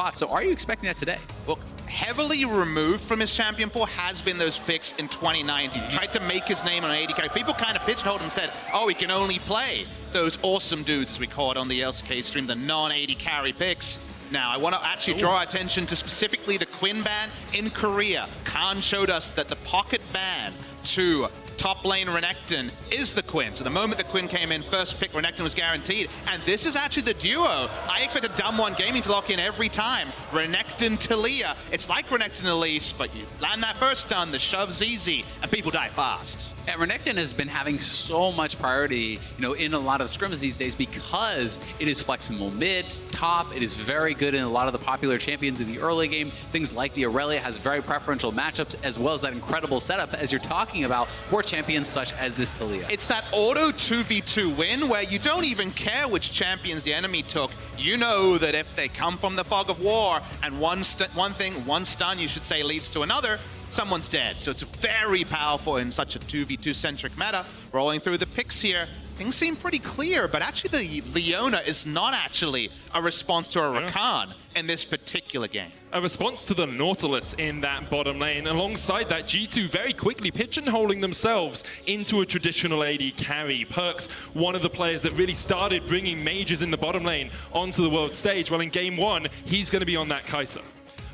spots. So are you expecting that today? Look, heavily removed from his champion pool has been those picks in 2019. He tried to make his name on an AD carry. People kind of pigeonholed him and said, oh, he can only play those awesome dudes, as we call it on the LCK stream, the non-AD carry picks. Now, I want to actually draw attention to specifically the Quinn ban in Korea. Khan showed us that the pocket ban to top lane Renekton is the Quinn. So the moment the Quinn came in, first pick Renekton was guaranteed. And this is actually the duo I expect a Dumb One Gaming to lock in every time. Renekton Talia. It's like Renekton Elise, but you land that first stun, the shove's easy, and people die fast. Yeah, Renekton has been having so much priority, in a lot of scrims these days because it is flexible mid, top. It is very good in a lot of the popular champions in the early game. Things like the Aurelia has very preferential matchups, as well as that incredible setup, as you're talking about, for champions such as this Talia. It's that auto 2v2 win where you don't even care which champions the enemy took. You know that if they come from the fog of war and one stun, you should say, leads to another, someone's dead. So it's very powerful in such a 2v2-centric meta. Rolling through the picks here, things seem pretty clear, but actually the Leona is not actually a response to a Rakan in this particular game. A response to the Nautilus in that bottom lane. Alongside that, G2 very quickly pigeonholing themselves into a traditional AD carry. Perkz, one of the players that really started bringing mages in the bottom lane onto the world stage. Well, in game one, he's going to be on that Kai'Sa.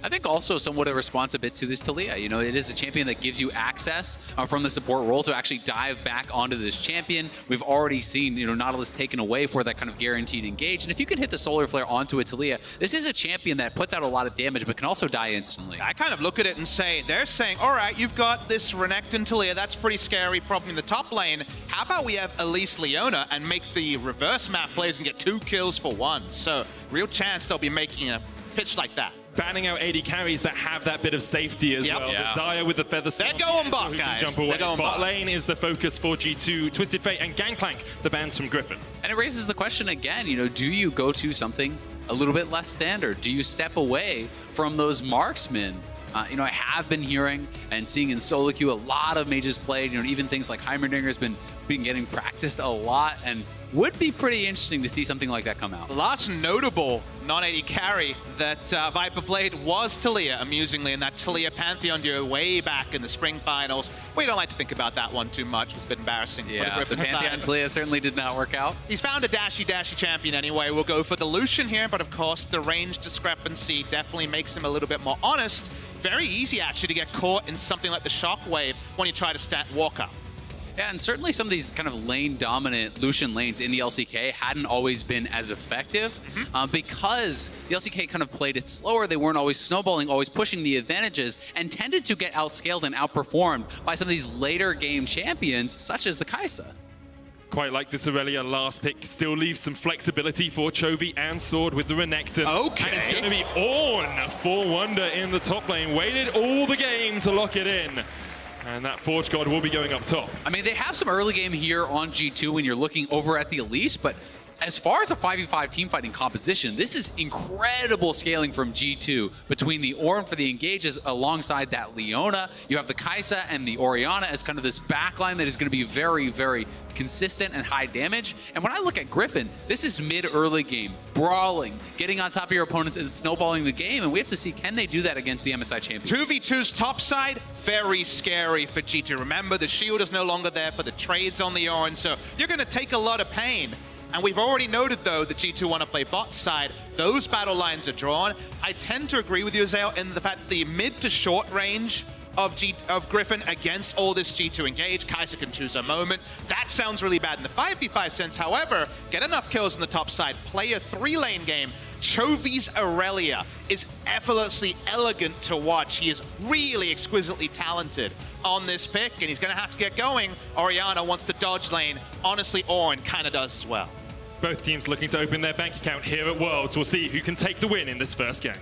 I think also somewhat a response a bit to this Talia. It is a champion that gives you access from the support role to actually dive back onto this champion. We've already seen, Nautilus taken away for that kind of guaranteed engage. And if you can hit the Solar Flare onto a Talia, this is a champion that puts out a lot of damage, but can also die instantly. I kind of look at it and say, they're saying, all right, you've got this Renekton Talia, that's pretty scary, probably in the top lane. How about we have Elise Leona and make the reverse map plays and get 2 kills for 1? So, real chance they'll be making a pitch like that. Banning out AD carries that have that bit of safety as well. Yeah. Xayah with the feather. They're going bot, guys. Jump away. They're going bot lane is the focus for G2. Twisted Fate and Gangplank, the bans from Griffin. And it raises the question again, do you go to something a little bit less standard? Do you step away from those marksmen? I have been hearing and seeing in solo queue a lot of mages played. Even things like Heimerdinger has been getting practiced a lot, and would be pretty interesting to see something like that come out. The last notable non-AD carry that Viper played was Talia, amusingly, in that Talia Pantheon duo way back in the spring finals. We don't like to think about that one too much. It was a bit embarrassing. Yeah, the Pantheon Talia certainly did not work out. He's found a dashy champion anyway. We'll go for the Lucian here, but of course the range discrepancy definitely makes him a little bit more honest. Very easy, actually, to get caught in something like the Shockwave when you try to stat walk up. Yeah, and certainly some of these kind of lane-dominant Lucian lanes in the LCK hadn't always been as effective because the LCK kind of played it slower. They weren't always snowballing, always pushing the advantages, and tended to get outscaled and outperformed by some of these later game champions, such as the Kai'Sa. Quite like this Aurelia last pick, still leaves some flexibility for Chovy and Sword with the Renekton. Okay. And it's going to be Ornn for Wonder in the top lane. Waited all the game to lock it in. And that Forge God will be going up top. I mean, they have some early game here on G2 when you're looking over at the Elise, but as far as a 5v5 teamfighting composition, this is incredible scaling from G2 between the Ornn for the engages alongside that Leona. You have the Kai'Sa and the Orianna as kind of this backline that is going to be very, very consistent and high damage. And when I look at Griffin, this is mid-early game, brawling, getting on top of your opponents and snowballing the game. And we have to see, can they do that against the MSI champions? 2v2's top side, very scary for G2. Remember, the shield is no longer there for the trades on the Ornn, so you're going to take a lot of pain. And we've already noted, though, that G2 want to play bot side. Those battle lines are drawn. I tend to agree with you, Zale, in the fact that the mid to short range of Griffin against all this G2 engage. Kai'Sa can choose a moment. That sounds really bad in the 5v5 sense. However, get enough kills on the top side, play a 3-lane game. Chovy's Aurelia is effortlessly elegant to watch. He is really exquisitely talented on this pick, and he's going to have to get going. Orianna wants to dodge lane. Honestly, Ornn kind of does as well. Both teams looking to open their bank account here at Worlds. We'll see who can take the win in this first game.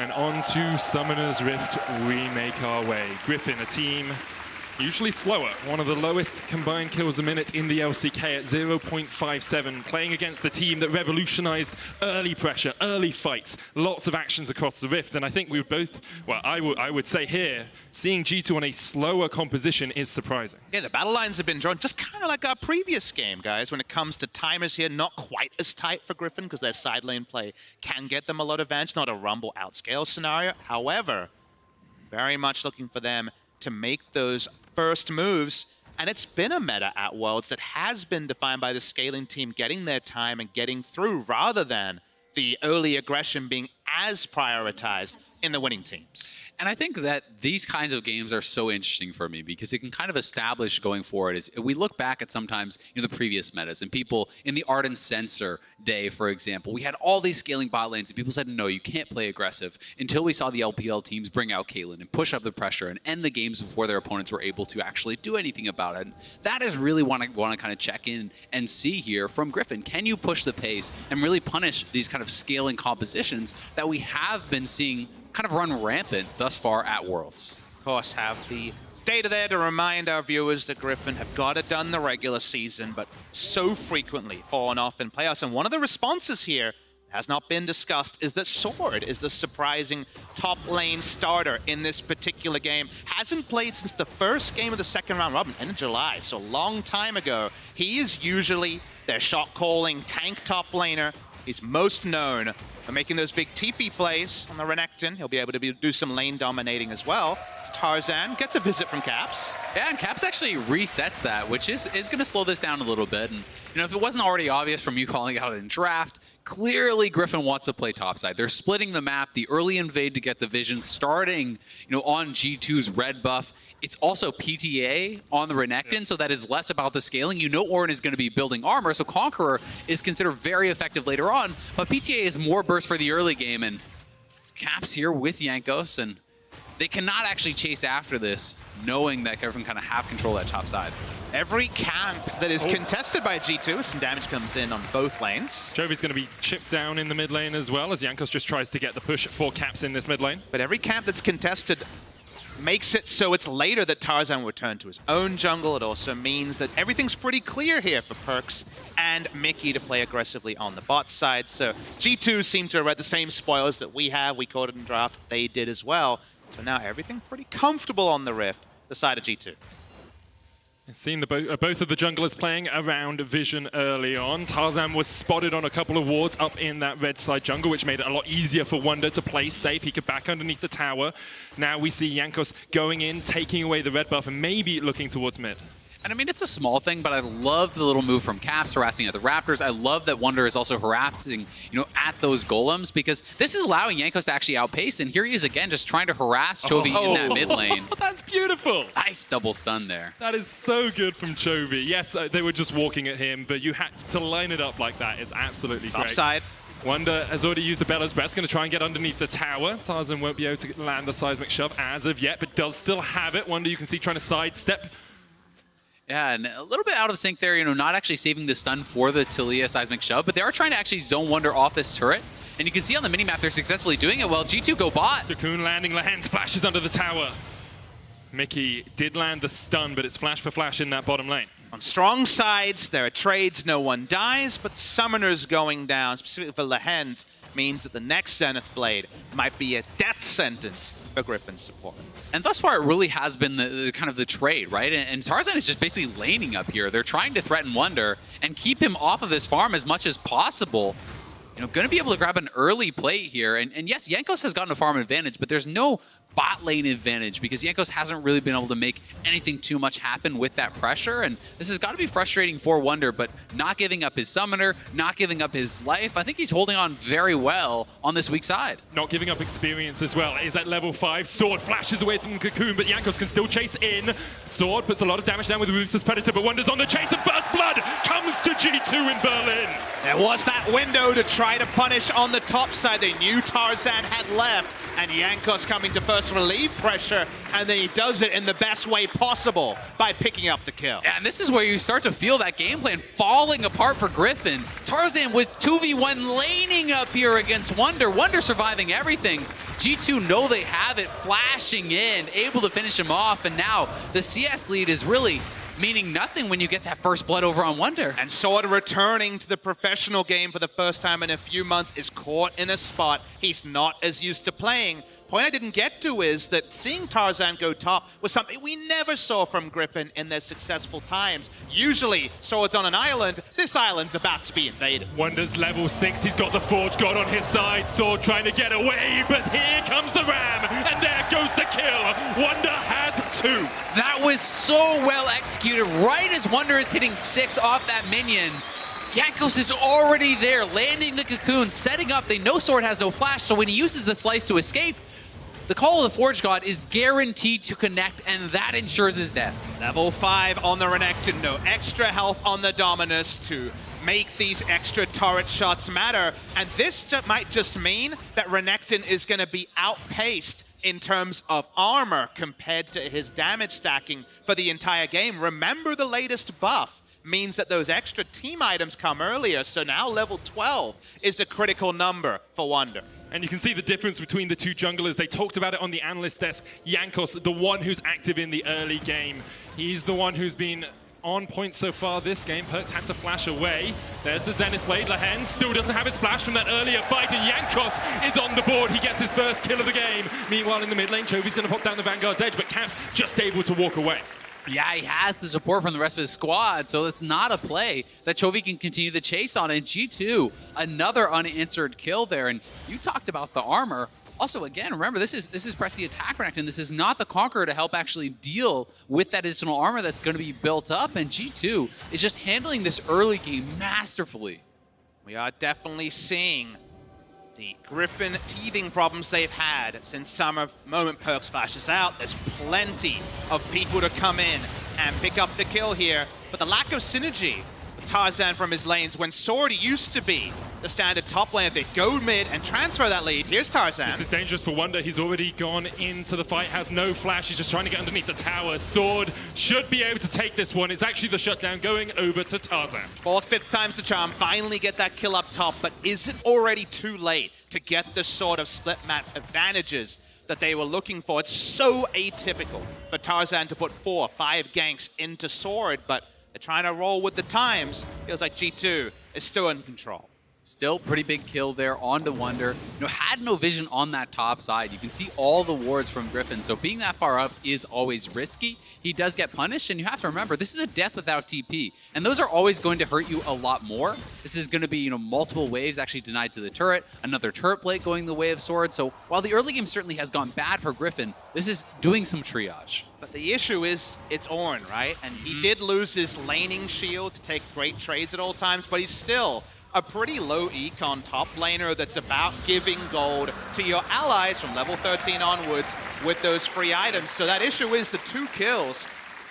And on to Summoner's Rift we make our way. Griffin, a team usually slower, one of the lowest combined kills a minute in the LCK at 0.57, playing against the team that revolutionized early pressure, early fights, lots of actions across the Rift. And I think we would both, well, I would say here, seeing G2 on a slower composition is surprising. Yeah, the battle lines have been drawn just kind of like our previous game, guys. When it comes to timers here, not quite as tight for Griffin because their side lane play can get them a lot of advantage, not a Rumble outscale scenario. However, very much looking for them to make those first moves. And it's been a meta at Worlds that has been defined by the scaling team getting their time and getting through rather than the early aggression being as prioritized in the winning teams. And I think that these kinds of games are so interesting for me because it can kind of establish going forward. Is we look back at sometimes the previous metas and people in the Ardent Censor day, for example, we had all these scaling bot lanes and people said, no, you can't play aggressive until we saw the LPL teams bring out Caitlyn and push up the pressure and end the games before their opponents were able to actually do anything about it. And that is really what I want to kind of check in and see here from Griffin. Can you push the pace and really punish these kind of scaling compositions that we have been seeing kind of run rampant thus far at Worlds? Of course, have the data there to remind our viewers that Griffin have got it done the regular season, but so frequently fallen off in playoffs. And one of the responses here has not been discussed is that Sword is the surprising top lane starter in this particular game. Hasn't played since the first game of the second round robin in July, so a long time ago. He is usually their shot calling tank top laner. He's most known for making those big TP plays on the Renekton. He'll be able to do some lane dominating as well. As Tarzan gets a visit from Caps. Yeah, and Caps actually resets that, which is going to slow this down a little bit. And if it wasn't already obvious from you calling it out in draft, clearly Griffin wants to play topside. They're splitting the map, the early invade to get the vision, starting on G2's red buff. It's also PTA on the Renekton, so that is less about the scaling. Orin is going to be building armor, so Conqueror is considered very effective later on, but PTA is more burst for the early game, and Caps here with Jankos, and they cannot actually chase after this, knowing that Griffin kind of have control of that top side. Every camp that is contested by G2, some damage comes in on both lanes. Jovi's going to be chipped down in the mid lane as well, as Jankos just tries to get the push for Caps in this mid lane. But every camp that's contested makes it so it's later that Tarzan will return to his own jungle. It also means that everything's pretty clear here for Perkz and Mickey to play aggressively on the bot side. So G2 seem to have read the same spoilers that we have. We called it in draft. They did as well. So now everything pretty comfortable on the Rift, the side of G2. Seen both of the junglers playing around Vision early on. Tarzan was spotted on a couple of wards up in that red side jungle, which made it a lot easier for Wunder to play safe. He could back underneath the tower. Now we see Jankos going in, taking away the red buff, and maybe looking towards mid. And I mean, it's a small thing, but I love the little move from Caps harassing at the Raptors. I love that Wunder is also harassing, at those golems, because this is allowing Jankos to actually outpace. And here he is again, just trying to harass Chovy in that mid lane. That's beautiful. Nice double stun there. That is so good from Chovy. Yes, they were just walking at him, but you had to line it up like that. It's absolutely great. Upside. Wunder has already used the Bella's Breath, going to try and get underneath the tower. Tarzan won't be able to land the seismic shove as of yet, but does still have it. Wunder, you can see, trying to sidestep. Yeah, and a little bit out of sync there, not actually saving the stun for the Taliyah seismic shove, but they are trying to actually zone Wunder off this turret. And you can see on the minimap they're successfully doing it well. G2 go bot. Cocoon landing, Lehen splashes under the tower. Mickey did land the stun, but it's flash for flash in that bottom lane. On strong sides, there are trades, no one dies, but Summoners going down, specifically for Lehens, means that the next Zenith Blade might be a death sentence for Griffin's support. And thus far, it really has been the kind of the trade, right? And Tarzan is just basically laning up here. They're trying to threaten Wunder and keep him off of this farm as much as possible. Going to be able to grab an early plate here. And yes, Jankos has gotten a farm advantage, but there's no bot lane advantage because Jankos hasn't really been able to make anything too much happen with that pressure. And this has got to be frustrating for Wunder, but not giving up his summoner, not giving up his life. I think he's holding on very well on this weak side. Not giving up experience as well. Is at level 5. Sword flashes away from Cocoon, but Jankos can still chase in. Sword puts a lot of damage down with Ruthless Predator, but Wunder's on the chase, and First Blood comes to G2 in Berlin. There was that window to try to punish on the top side. They knew Tarzan had left, and Jankos coming to first relieve pressure, and then he does it in the best way possible by picking up the kill. Yeah, and this is where you start to feel that game plan falling apart for Griffin. Tarzan with 2v1 laning up here against Wunder. Wunder surviving everything. G2 know they have it, flashing in, able to finish him off, and now the CS lead is really meaning nothing when you get that first blood over on Wonder. And Sword returning to the professional game for the first time in a few months is caught in a spot he's not as used to playing. Point I didn't get to is that seeing Tarzan go top was something we never saw from Griffin in their successful times. Usually, Sword's on an island. This island's about to be invaded. Wonder's level 6, he's got the Forge God on his side. Sword trying to get away, but here comes the Ram, and there goes the kill. Wonder has 2. That was so well executed. Right as Wonder is hitting 6 off that minion, Jankos is already there, landing the cocoon, setting up. They know Sword has no flash, so when he uses the slice to escape, the call of the Forge God is guaranteed to connect, and that ensures his death. Level 5 on the Renekton, no extra health on the Dominus to make these extra turret shots matter. And this might just mean that Renekton is going to be outpaced in terms of armor compared to his damage stacking for the entire game. Remember, the latest buff means that those extra team items come earlier, so now level 12 is the critical number for Wonder. And you can see the difference between the two junglers. They talked about it on the analyst desk. Jankos, the one who's active in the early game. He's the one who's been on point so far this game. Perkz had to flash away. There's the Zenith Blade. Lehen still doesn't have his splash from that earlier fight, and Jankos is on the board. He gets his first kill of the game. Meanwhile, in the mid lane, Chovy's going to pop down the Vanguard's edge, but Cap's just able to walk away. Yeah, he has the support from the rest of his squad, so it's not a play that Chovy can continue the chase on. And G2, another unanswered kill there. And you talked about the armor. Also, again, remember, this is press the attack Renekton. This is not the Conqueror to help actually deal with that additional armor that's going to be built up. And G2 is just handling this early game masterfully. We are definitely seeing the Griffin teething problems they've had since summer. Moment Perkz flashes out. There's plenty of people to come in and pick up the kill here. But the lack of synergy with Tarzan from his lanes, when Sword used to be the standard top lane, they go mid and transfer that lead. Here's Tarzan. This is dangerous for Wonder. He's already gone into the fight, has no flash. He's just trying to get underneath the tower. Sword should be able to take this one. It's actually the shutdown going over to Tarzan. 4th, 5th time's the charm. Finally get that kill up top, but is it already too late to get the sort of split map advantages that they were looking for? It's so atypical for Tarzan to put 4 or 5 ganks into Sword, but they're trying to roll with the times. Feels like G2 is still in control. Still pretty big kill there on the Wonder. Had no vision on that top side. You can see all the wards from Griffin, so being that far up is always risky. He does get punished, and you have to remember, this is a death without TP, and those are always going to hurt you a lot more. This is going to be, multiple waves actually denied to the turret, another turret blade going the way of Sword. So while the early game certainly has gone bad for Griffin, this is doing some triage. But the issue is, it's Ornn, right? And he did lose his laning shield to take great trades at all times, but he's still a pretty low econ top laner that's about giving gold to your allies from level 13 onwards with those free items. So that issue is the 2 kills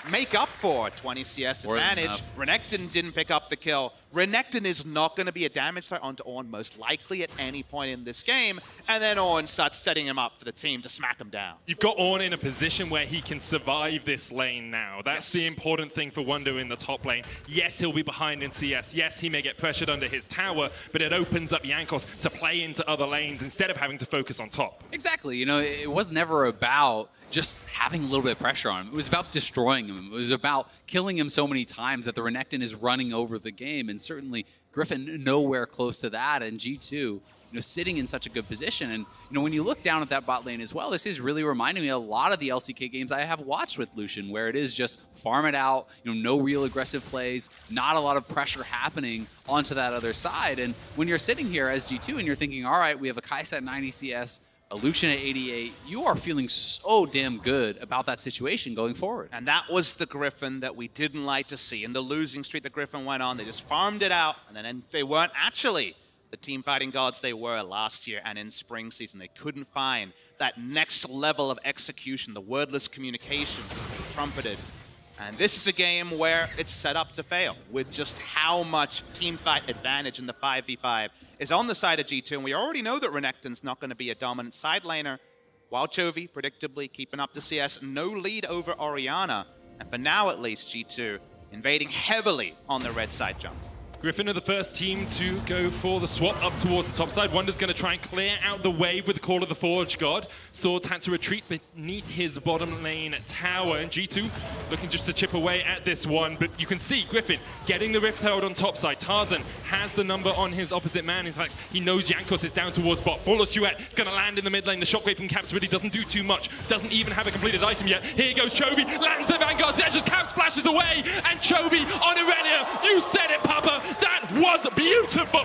make up for 20 CS advantage. Renekton didn't pick up the kill. Renekton is not going to be a damage threat onto Ornn most likely at any point in this game, and then Ornn starts setting him up for the team to smack him down. You've got Ornn in a position where he can survive this lane now. That's the important thing for Wonder in the top lane. Yes, he'll be behind in CS. Yes, he may get pressured under his tower, but it opens up Jankos to play into other lanes instead of having to focus on top. Exactly. It was never about just having a little bit of pressure on him. It was about destroying him. It was about killing him so many times that the Renekton is running over the game, and certainly Griffin nowhere close to that, and G2 sitting in such a good position. And when you look down at that bot lane as well, this is really reminding me a lot of the LCK games I have watched with Lucian, where it is just farm it out, no real aggressive plays, not a lot of pressure happening onto that other side. And when you're sitting here as G2 and you're thinking, all right, we have a Kai'Sa at 90 CS, a Lucian at 88, you are feeling so damn good about that situation going forward. And that was the Griffin that we didn't like to see. In the losing streak that Griffin went on, they just farmed it out, and then they weren't actually the team fighting gods they were last year and in spring season. They couldn't find that next level of execution, the wordless communication trumpeted. And this is a game where it's set up to fail with just how much team fight advantage in the 5v5 is on the side of G2. And we already know that Renekton's not going to be a dominant side laner, while Chovy, predictably, keeping up the CS, no lead over Orianna. And for now, at least, G2 invading heavily on the red side jump. Griffin are the first team to go for the swap up towards the top side. Wonder's going to try and clear out the wave with the Call of the Forge God. Swords had to retreat beneath his bottom lane tower, and G2 looking just to chip away at this one. But you can see Griffin getting the Rift Herald on top side. Tarzan has the number on his opposite man. In fact, he knows Jankos is down towards bot. Flawless Duet is going to land in the mid lane. The shockwave from Caps really doesn't do too much. Doesn't even have a completed item yet. Here goes Chovy, lands the Vanguard's edge as Caps flashes away, and Chovy on Irelia. You said it, Papa. That was beautiful.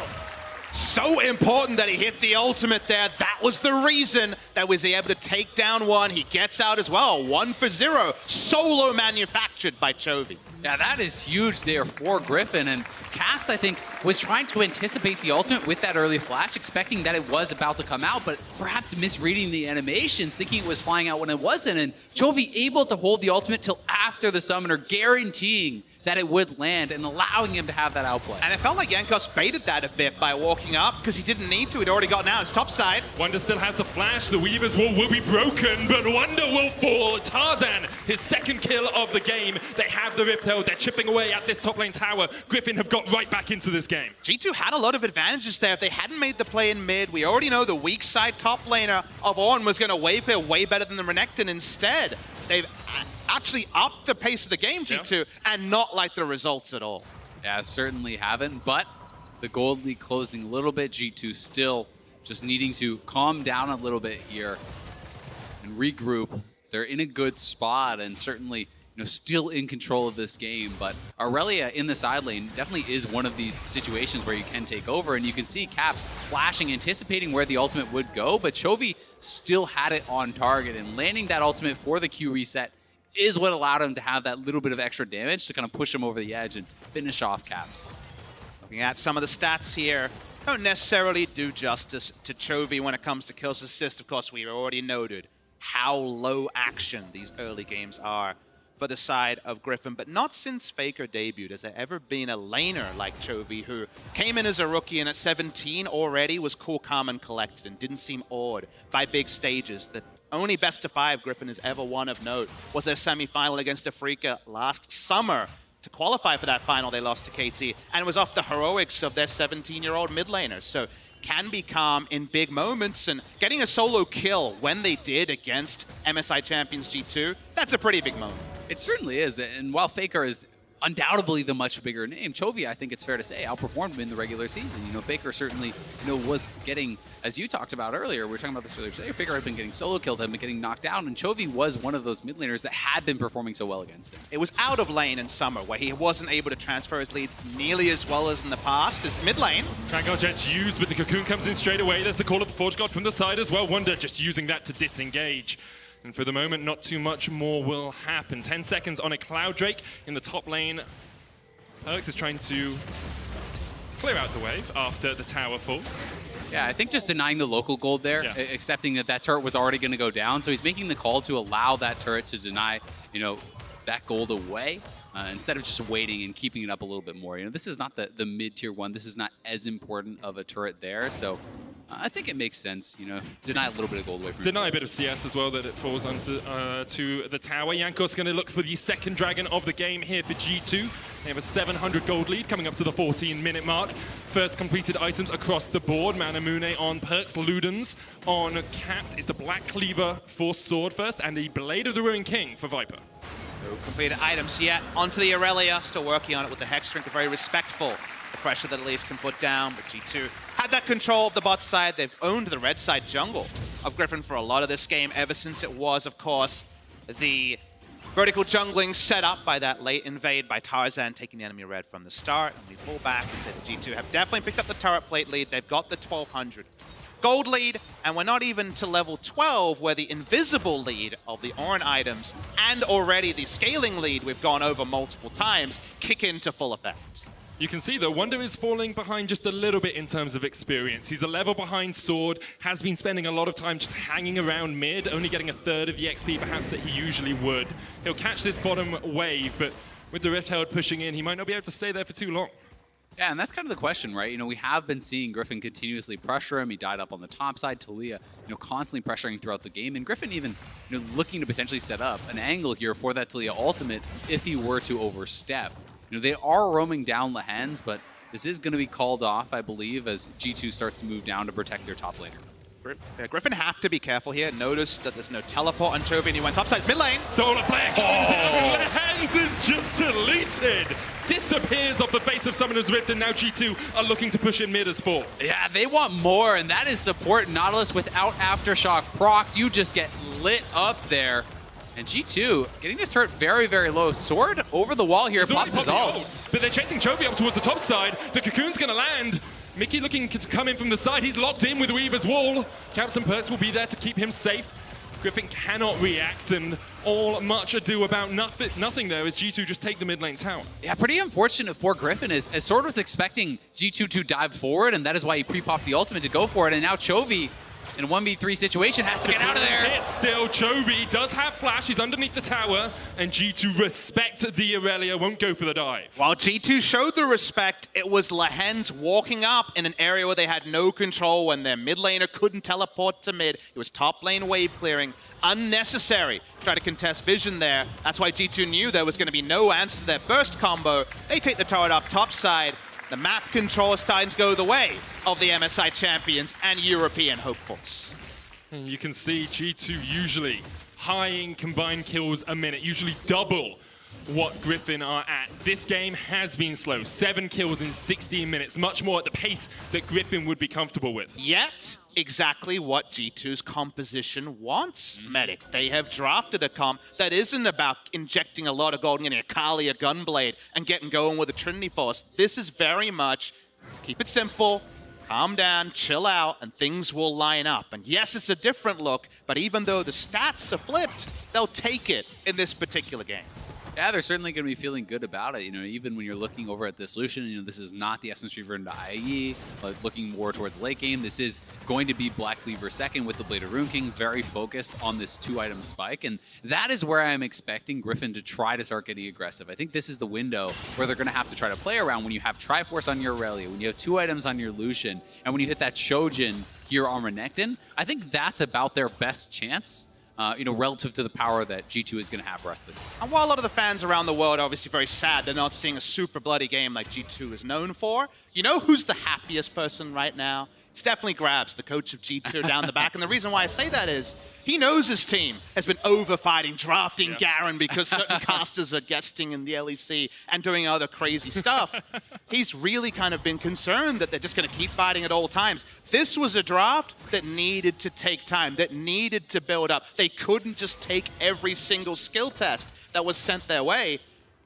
So important that he hit the ultimate there. That was the reason that was able to take down one. He gets out as well. 1 for 0. Solo manufactured by Chovy. Yeah, that is huge there for Griffin. And Caps, I think, was trying to anticipate the ultimate with that early flash, expecting that it was about to come out, but perhaps misreading the animations, thinking it was flying out when it wasn't. And Chovy able to hold the ultimate till after the summoner, guaranteeing that it would land and allowing him to have that outplay. And it felt like Jankos baited that a bit by walking up because he didn't need to. He'd already gotten out. It's top side. Wonder still has the flash. The Weaver's wall will be broken, but Wonder will fall. Tarzan, his second kill of the game. They have the Rift Herald. They're chipping away at this top lane tower. Griffin have got right back into this game. G2 had a lot of advantages there. If they hadn't made the play in mid, we already know the weak side top laner of Ornn was going to wave here way better than the Renekton. Instead, they've actually upped the pace of the game, G2, and not like the results at all. Yeah, certainly haven't, but the gold lead closing a little bit. G2 still just needing to calm down a little bit here and regroup. They're in a good spot and certainly still in control of this game, but Irelia in the side lane definitely is one of these situations where you can take over, and you can see Caps flashing, anticipating where the ultimate would go, but Chovy still had it on target, and landing that ultimate for the Q reset is what allowed him to have that little bit of extra damage to kind of push him over the edge and finish off Caps. Looking at some of the stats here, don't necessarily do justice to Chovy when it comes to kills assist. Of course, we already noted how low action these early games are for the side of Griffin, but not since Faker debuted has there ever been a laner like Chovy who came in as a rookie and at 17 already was cool, calm, and collected and didn't seem awed by big stages. The only best of 5 Griffin has ever won of note was their semi-final against Afrika last summer. To qualify for that final, they lost to KT, and it was off the heroics of their 17-year-old mid laner. So can be calm in big moments, and getting a solo kill when they did against MSI champions G2, that's a pretty big moment. It certainly is, and while Faker is undoubtedly the much bigger name, Chovy, I think it's fair to say, outperformed him in the regular season. Faker certainly, was getting, as you talked about earlier, we were talking about this earlier today, Faker had been getting solo killed, had been getting knocked down, and Chovy was one of those mid laners that had been performing so well against him. It was out of lane in summer where he wasn't able to transfer his leads nearly as well as in the past. His mid lane. Vanguard Jet's used, but the Cocoon comes in straight away. There's the Call of the Forge God from the side as well. Wonder just using that to disengage. And for the moment, not too much more will happen. 10 seconds on a Cloud Drake in the top lane. Perks is trying to clear out the wave after the tower falls. Yeah, I think just denying the local gold there, accepting that that turret was already going to go down. So he's making the call to allow that turret to deny, that gold away instead of just waiting and keeping it up a little bit more. This is not the mid-tier one. This is not as important of a turret there. So I think it makes sense, deny a little bit of gold away from Deny a bit of CS as well, that it falls onto to the tower. Jankos going to look for the second dragon of the game here for G2. They have a 700 gold lead coming up to the 14-minute mark. First completed items across the board. Manamune on Perks, Ludens on Caps. Is the Black Cleaver for Sword first, and the Blade of the Ruined King for Viper. No completed items yet. Onto the Irelia, still working on it with the Hex Drink, very respectful. The pressure that Elise can put down, but G2 had that control of the bot side. They've owned the red side jungle of Griffin for a lot of this game, ever since it was, of course, the vertical jungling set up by that late invade by Tarzan, taking the enemy red from the start. And we pull back and say the G2 have definitely picked up the turret plate lead. They've got the 1200 gold lead, and we're not even to level 12, where the invisible lead of the Ornn items and already the scaling lead we've gone over multiple times kick into full effect. You can see, though, Wonder is falling behind just a little bit in terms of experience. He's a level behind Sword, has been spending a lot of time just hanging around mid, only getting a third of the XP perhaps that he usually would. He'll catch this bottom wave, but with the Rift Herald pushing in, he might not be able to stay there for too long. Yeah, and that's kind of the question, right? We have been seeing Griffin continuously pressure him. He died up on the top side. Talia, constantly pressuring throughout the game. And Griffin even, looking to potentially set up an angle here for that Talia ultimate if he were to overstep. They are roaming down Lehans, but This is going to be called off, I believe, as G2 starts to move down to protect their top laner. Griffin have to be careful here. Notice that there's no teleport on Chovy, and he went topside mid lane. Solar Flare coming down. Hands is just deleted. Disappears off the face of Summoner's Rift, and now G2 are looking to push in mid as 4. Yeah, they want more, and that is support Nautilus without Aftershock proc. You just get lit up there. And G2 getting this turret very, very low. Sword over the wall here, pops his ult. But they're chasing Chovy up towards the top side. The Cocoon's going to land. Mickey looking to come in from the side. He's locked in with Weaver's wall. Caps and Perks will be there to keep him safe. Griffin cannot react, and all much ado about nothing there as G2 just take the mid lane tower. Yeah, pretty unfortunate for Griffin as Sword was expecting G2 to dive forward, and that is why he pre-popped the ultimate to go for it, and now Chovy in a 1v3 situation has to get out of there. Hit still, Chovy does have flash, he's underneath the tower, and G2 respect the Aurelia, won't go for the dive. While G2 showed the respect, it was Lehens walking up in an area where they had no control when their mid laner couldn't teleport to mid. It was top lane wave clearing. Unnecessary. Try to contest vision there. That's why G2 knew there was going to be no answer to their burst combo. They take the turret up top side. The map control is starting to go the way of the MSI champions and European hopefuls. And you can see G2 usually high in combined kills a minute, usually double what Griffin are at. This game has been slow. 7 kills in 16 minutes, much more at the pace that Griffin would be comfortable with. Yet, exactly what G2's composition wants, Medic. They have drafted a comp that isn't about injecting a lot of gold and getting a Kali, a Gunblade, and getting going with a Trinity Force. This is very much, keep it simple, calm down, chill out, and things will line up. And yes, it's a different look, but even though the stats are flipped, they'll take it in this particular game. Yeah, they're certainly going to be feeling good about it. You know, even when you're looking over at this Lucian, you know, this is not the Essence Reaver into IE, but looking more towards late game. This is going to be Black Cleaver second with the Blade of Rune King, very focused on this 2-item spike. And that is where I'm expecting Griffin to try to start getting aggressive. I think this is the window where they're going to have to try to play around when you have Triforce on your Aurelia, when you have 2 items on your Lucian, and when you hit that Shojin here on Renekton. I think that's about their best chance. You know, relative to the power that G2 is going to have the rest of the game. And while a lot of the fans around the world are obviously very sad they're not seeing a super bloody game like G2 is known for, you know who's the happiest person right now? It's definitely Grabs, the coach of G2 down the back. And the reason why I say that is he knows his team has been overfighting, drafting Garen because certain casters are guesting in the LEC and doing other crazy stuff. He's really kind of been concerned that they're just going to keep fighting at all times. This was a draft that needed to take time, that needed to build up. They couldn't just take every single skill test that was sent their way.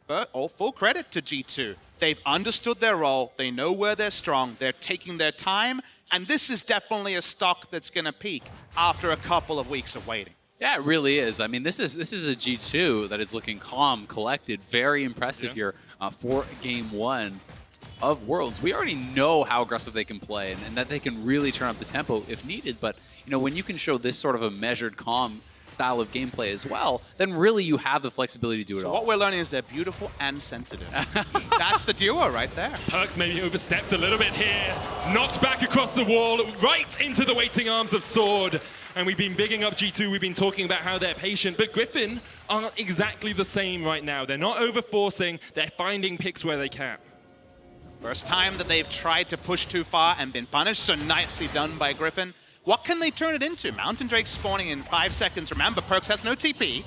But all full credit to G2. They've understood their role. They know where they're strong. They're taking their time. And this is definitely a stock that's going to peak after a couple of weeks of waiting. Yeah, it really is. I mean, this is a G2 that is looking calm, collected, very impressive here for game 1 of Worlds. We already know how aggressive they can play and that they can really turn up the tempo if needed. But, you know, when you can show this sort of a measured, calm style of gameplay as well, then really you have the flexibility to do it all. What we're learning is they're beautiful and sensitive. That's the duo right there. Perks maybe overstepped a little bit here. Knocked back across the wall, right into the waiting arms of Sword. And we've been bigging up G2, we've been talking about how they're patient, but Griffin aren't exactly the same right now. They're not overforcing, they're finding picks where they can. First time that they've tried to push too far and been punished, so nicely done by Griffin. What can they turn it into? Mountain Drake spawning in 5 seconds. Remember, Perks has no TP.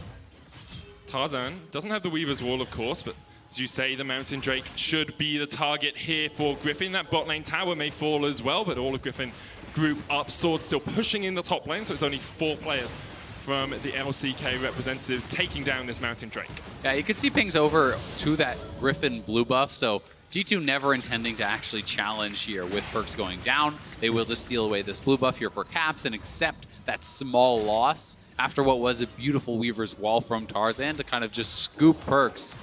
Tarzan doesn't have the Weaver's Wall, of course, but as you say, the Mountain Drake should be the target here for Griffin. That bot lane tower may fall as well, but all of Griffin group up. Sword still pushing in the top lane, so it's only 4 players from the LCK representatives taking down this Mountain Drake. Yeah, you can see pings over to that Griffin blue buff, so G2 never intending to actually challenge here with Perks going down. They will just steal away this blue buff here for Caps and accept that small loss after what was a beautiful Weaver's Wall from Tarzan to kind of just scoop Perks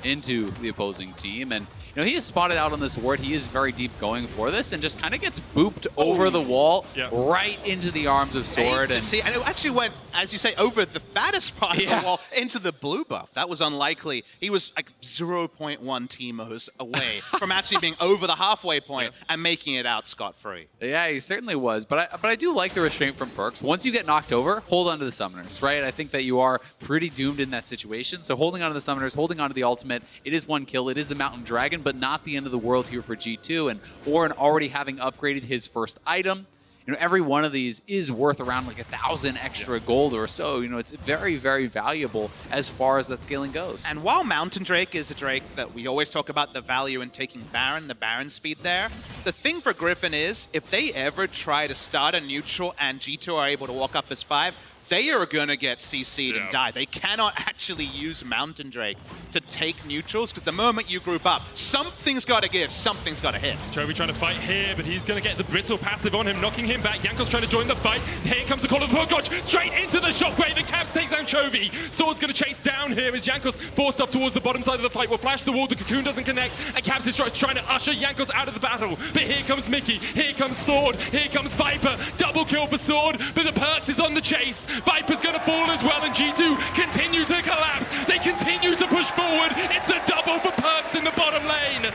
into the opposing team. And you know, he is spotted out on this ward. He is very deep going for this and just kind of gets booped over the wall right into the arms of Sword. And it actually went, as you say, over the fattest part of the wall into the blue buff. That was unlikely. He was like 0.1 Teemos away from actually being over the halfway point and making it out scot-free. Yeah, he certainly was. But I do like the restraint from Perks. Once you get knocked over, hold on to the summoners, right? I think that you are pretty doomed in that situation. So holding on to the summoners, holding on to the ultimate, it is 1 kill. It is the Mountain Dragon. broken, but not the end of the world here for G2. And Orin already having upgraded his first item. You know, every one of these is worth around like 1,000 extra gold or so. You know, it's very, very valuable as far as that scaling goes. And while Mountain Drake is a Drake that we always talk about the value in taking Baron, the Baron speed there, the thing for Griffin is if they ever try to start a neutral and G2 are able to walk up as 5, they are going to get CC'd and die. They cannot actually use Mountain Drake to take neutrals because the moment you group up, something's got to give, something's got to hit. Chovy trying to fight here, but he's going to get the brittle passive on him, knocking him back. Jankos trying to join the fight. Here comes the call of the Forgoch, straight into the shockwave, and Caps takes down Chovy. Sword's going to chase down here as Jankos forced up towards the bottom side of the fight. Will flash the wall, the cocoon doesn't connect, and Caps is trying to usher Jankos out of the battle. But here comes Mickey, here comes Sword, here comes Viper. Double kill for Sword, but the Perks is on the chase. Viper's going to fall as well, and G2 continue to collapse. They continue to push forward. It's a double for Perks in the bottom lane.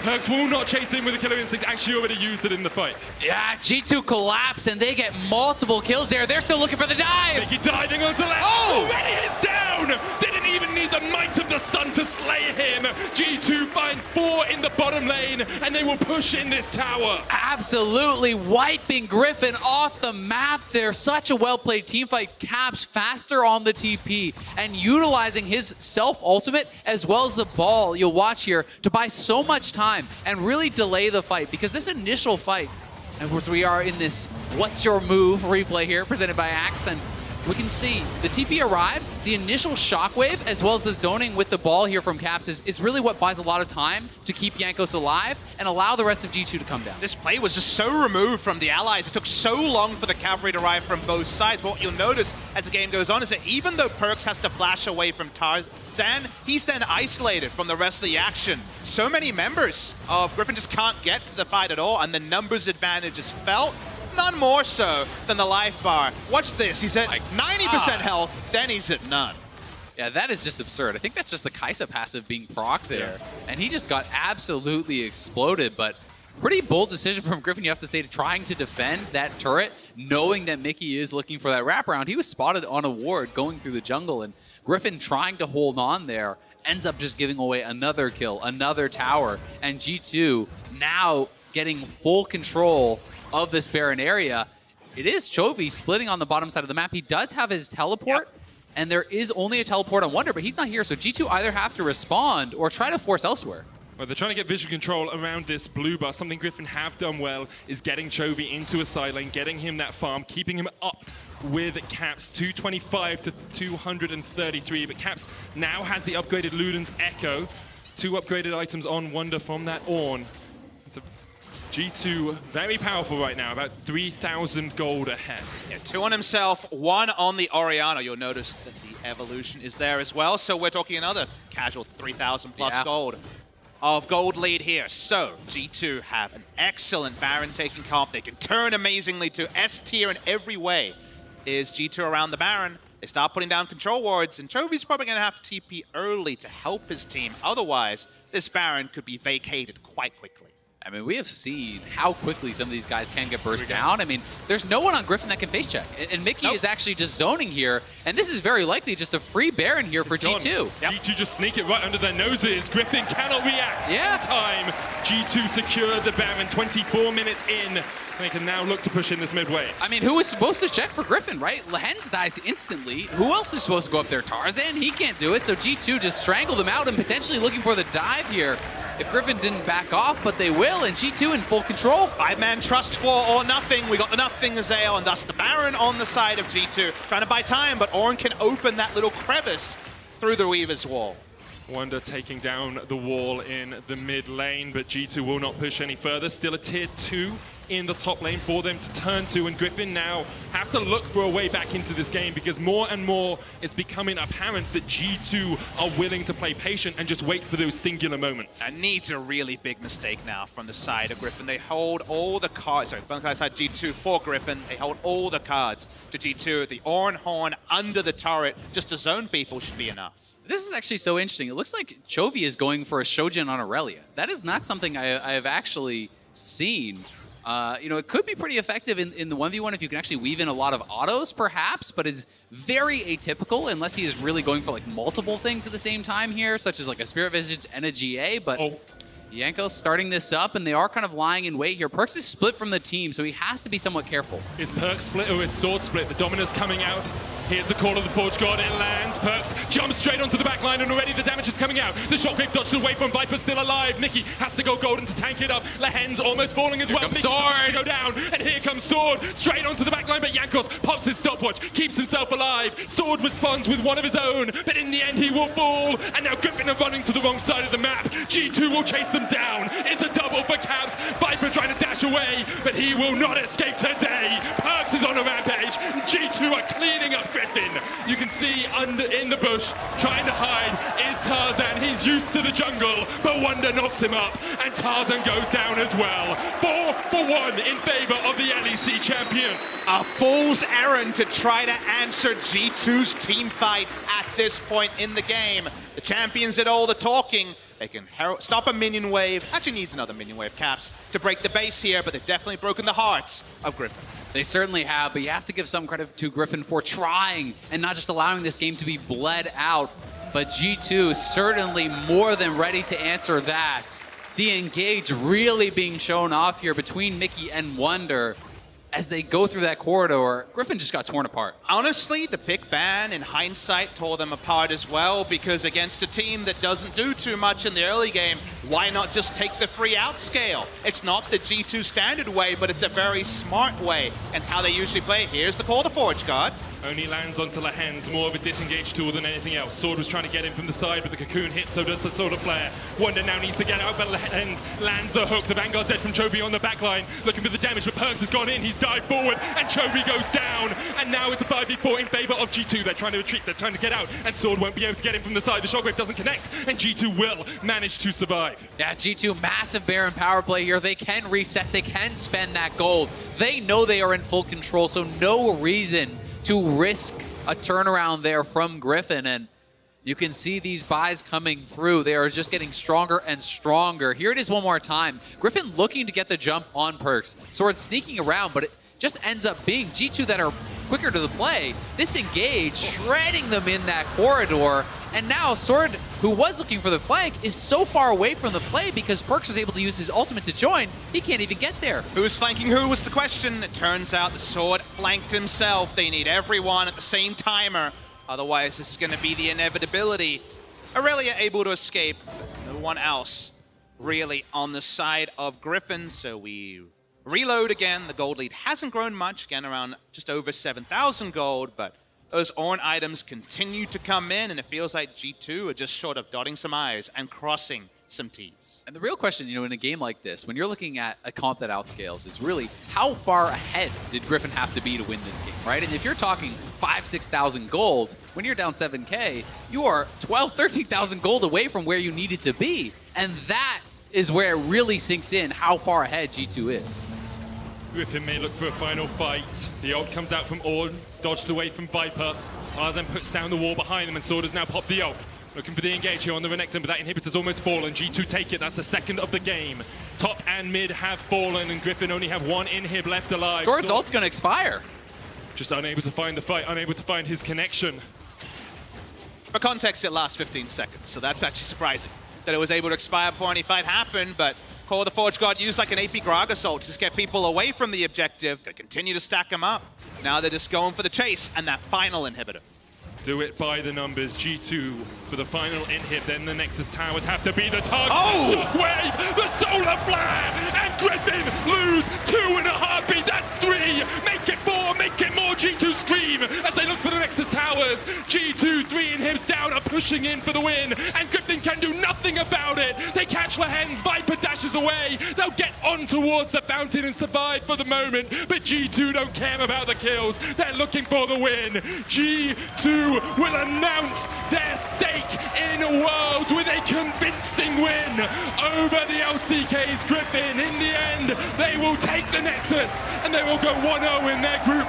Perks will not chase in with a killer instinct, actually already used it in the fight. Yeah, G2 collapse, and they get multiple kills there. They're still looking for the dive. Mickey diving onto left. Oh! Already is down. Didn't even need the might of the sun to slay him. G2 find 4 in the bottom lane, and they will push in this tower. Absolutely wiping Griffin off the map there. Such a well-played team fight. Caps faster on the TP and utilizing his self-ultimate as well as the ball you'll watch here to buy so much time and really delay the fight, because this initial fight, and we are in this what's your move replay here presented by Axe, and we can see the TP arrives, the initial shockwave, as well as the zoning with the ball here from Caps is really what buys a lot of time to keep Jankos alive and allow the rest of G2 to come down. This play was just so removed from the allies. It took so long for the cavalry to arrive from both sides. But what you'll notice as the game goes on is that even though Perks has to flash away from Tarzan, he's then isolated from the rest of the action. So many members of Griffin just can't get to the fight at all, and the numbers advantage is felt. None more so than the life bar. Watch this. He's at 90% health, then he's at none. Yeah, that is just absurd. I think that's just the Kaisa passive being procced there. Yeah. And he just got absolutely exploded, but pretty bold decision from Griffin, you have to say, trying to defend that turret, knowing that Mickey is looking for that wraparound. He was spotted on a ward going through the jungle, and Griffin trying to hold on there ends up just giving away another kill, another tower, and G2 now getting full control of this Baron area. It is Chovy splitting on the bottom side of the map. He does have his teleport, and there is only a teleport on Wonder, but he's not here, so G2 either have to respond or try to force elsewhere. Well, they're trying to get vision control around this blue buff. Something Griffin have done well is getting Chovy into a side lane, getting him that farm, keeping him up with Caps 225 to 233. But Caps now has the upgraded Luden's Echo. 2 upgraded items on Wonder from that Ornn. It's a G2 very powerful right now, about 3,000 gold ahead. Yeah, 2 on himself, 1 on the Orianna. You'll notice that the evolution is there as well. So we're talking another casual 3,000 plus gold of gold lead here. So G2 have an excellent Baron taking comp. They can turn amazingly to S tier in every way. Is G2 around the Baron? They start putting down control wards, and Chovy's probably going to have to TP early to help his team. Otherwise, this Baron could be vacated quite quickly. I mean, we have seen how quickly some of these guys can get burst down. I mean, there's no one on Griffin that can face check. And Mickey is actually just zoning here. And this is very likely just a free Baron here for G2. G2 just sneak it right under their noses. Griffin cannot react in time. G2 secure the Baron 24 minutes in. They can now look to push in this midway. I mean, who was supposed to check for Griffin, right? Lehens dies instantly. Who else is supposed to go up there? Tarzan? He can't do it. So G2 just strangled him out and potentially looking for the dive here. If Griffin didn't back off, but they will, and G2 in full control. 5-man trust for or nothing. We got the nothing Azael, and thus the Baron on the side of G2. Trying to buy time, but Ornn can open that little crevice through the Weaver's wall. Wonder taking down the wall in the mid lane, but G2 will not push any further. Still a tier 2 in the top lane for them to turn to, and Griffin now have to look for a way back into this game, because more and more it's becoming apparent that G2 are willing to play patient and just wait for those singular moments. And needs a really big mistake now from the side of Griffin. They hold all the cards, from the side G2 for Griffin, they hold all the cards to G2. The Ornn Horn under the turret, just to zone people should be enough. This is actually so interesting. It looks like Chovy is going for a Shojin on Aurelia. That is not something I have actually seen. You know, it could be pretty effective in the 1v1 if you can actually weave in a lot of autos, perhaps, but it's very atypical unless he is really going for like multiple things at the same time here, such as like a Spirit Visage and a GA, but... Yanko's starting this up, and they are kind of lying in wait here. Perks is split from the team, so he has to be somewhat careful. Is Perks split or is Sword split? The Dominus coming out. Here's the call of the Forge God. It lands. Perks jumps straight onto the back line, and already the damage is coming out. The Shockwave dodged away from Viper, still alive. Nikki has to go golden to tank it up. Lehen's almost falling as well. Comes Nikki Sword. has to go down, and here comes Sword straight onto the back line, but Jankos pops his stopwatch, keeps himself alive. Sword responds with one of his own, but in the end he will fall. And now Griffin are running to the wrong side of the map. G2 will chase them down. It's a double for Caps. Viper trying to dash away, but he will not escape today. Perks is on a rampage. G2 are cleaning up Griffin. You can see in the bush, trying to hide, is Tarzan. He's used to the jungle, but Wonder knocks him up, and Tarzan goes down as well. 4-1 in favor of the LEC champions. A fool's errand to try to answer G2's team fights at this point in the game. The champions did all the talking. They can stop a minion wave. Actually needs another minion wave, Caps, to break the base here, but they've definitely broken the hearts of Griffin. They certainly have, but you have to give some credit to Griffin for trying and not just allowing this game to be bled out. But G2 certainly more than ready to answer that. The engage really being shown off here between Mickey and Wonder. As they go through that corridor, Griffin just got torn apart. Honestly, the pick ban in hindsight tore them apart as well, because against a team that doesn't do too much in the early game, why not just take the free out scale? It's not the G2 standard way, but it's a very smart way. It's how they usually play. Here's the call to Forge God. Only lands onto Lehen's, more of a disengage tool than anything else. Sword was trying to get him from the side, but the cocoon hits, so does the Solar Flare. Wonder now needs to get out, but Lehen's lands the hook. The Vanguard's edge from Chobi on the back line, looking for the damage, but Perks has gone in. He's dived forward, and Chobi goes down. And now it's a 5v4 in favor of G2. They're trying to retreat, they're trying to get out, and Sword won't be able to get him from the side. The Shockwave doesn't connect, and G2 will manage to survive. Yeah, G2, massive Baron power play here. They can reset, they can spend that gold. They know they are in full control, so no reason to risk a turnaround there from Griffin, and you can see these buys coming through. They are just getting stronger and stronger. Here it is one more time. Griffin looking to get the jump on Perks. Sword sneaking around, but it just ends up being G2 that are quicker to the play. Disengage, shredding them in that corridor. And now Sword, who was looking for the flank, is so far away from the play because Perks was able to use his ultimate to join. He can't even get there. Who's flanking who was the question. It turns out the Sword flanked himself. They need everyone at the same timer. Otherwise, this is going to be the inevitability. Aurelia able to escape. No one else really on the side of Griffin. So we reload again. The gold lead hasn't grown much. Again, around just over 7,000 gold, but those Ornn items continue to come in, and it feels like G2 are just short of dotting some I's and crossing some T's. And the real question, in a game like this, when you're looking at a comp that outscales, is really how far ahead did Griffin have to be to win this game, right? And if you're talking 5,000-6,000 gold, when you're down 7K, you are 12,000-13,000 gold away from where you needed to be. And that is where it really sinks in how far ahead G2 is. Griffin may look for a final fight. The ult comes out from Ornn, dodged away from Viper. Tarzan puts down the wall behind them, and Sword has now popped the ult. Looking for the engage here on the Renekton, but that inhibitor's almost fallen. G2 take it, that's the second of the game. Top and mid have fallen, and Griffin only have one inhib left alive. Sword's ult's gonna expire. Just unable to find the fight, unable to find his connection. For context, it lasts 15 seconds, so that's actually surprising that it was able to expire before any fight happened, but Call of the Forge God used like an AP Gragas ult to just get people away from the objective. They continue to stack them up. Now they're just going for the chase and that final inhibitor. Do it by the numbers. G2 for the final inhib. Then the Nexus towers have to be the target. Oh! The Shockwave, the Solar Flare, and Griffin lose 2 in a heartbeat. That's 3. Make it 4. Make it more. G2 scream as they look for the Nexus towers. G2 3 inhibs down are pushing in for the win, and Griffin can do nothing about it. They catch Lehen's. Viper dashes away. They'll get on towards the fountain and survive for the moment, but G2 don't care about the kills. They're looking for the win. G2 will announce their stake in Worlds with a convincing win over the LCK's Griffin. In the end, they will take the Nexus and they will go 1-0 in their group.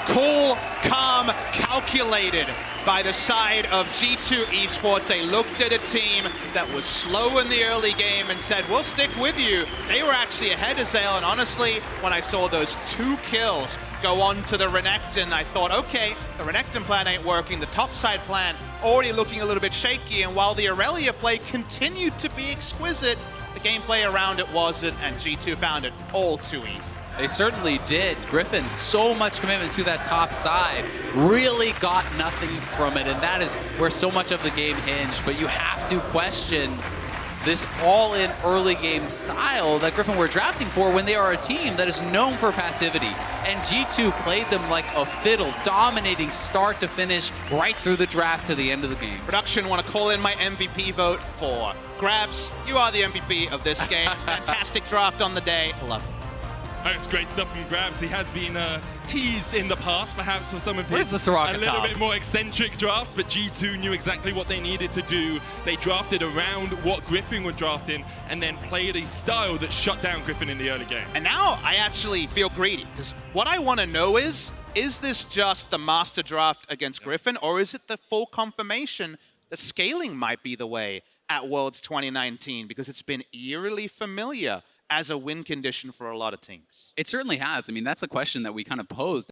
Cool, calm, calculated by the side of G2 eSports. They looked at a team that was slow in the early game and said, we'll stick with you. They were actually ahead of Zale, and honestly, when I saw those 2 kills go on to the Renekton, I thought, okay, the Renekton plan ain't working. The topside plan already looking a little bit shaky, and while the Aurelia play continued to be exquisite, the The gameplay around it wasn't, and G2 found it all too easy. They certainly did. Griffin, so much commitment to that top side, really got nothing from it, and that is where so much of the game hinged. But you have to question this all-in early game style that Griffin were drafting for when they are a team that is known for passivity. And G2 played them like a fiddle, dominating start to finish right through the draft to the end of the game. Production want to call in my MVP vote for Grabs. You are the MVP of this game. Fantastic draft on the day. Love it. Oh, it's great stuff from Grabs. He has been teased in the past, perhaps for some of his Where's the Soraka a little top? bit more eccentric drafts, but G2 knew exactly what they needed to do. They drafted around what Griffin were drafting and then played a style that shut down Griffin in the early game. And now I actually feel greedy, because what I want to know is this just the master draft against Griffin, or is it the full confirmation that scaling might be the way at Worlds 2019? Because it's been eerily familiar as a win condition for a lot of teams. It certainly has. I mean, that's a question that we kind of posed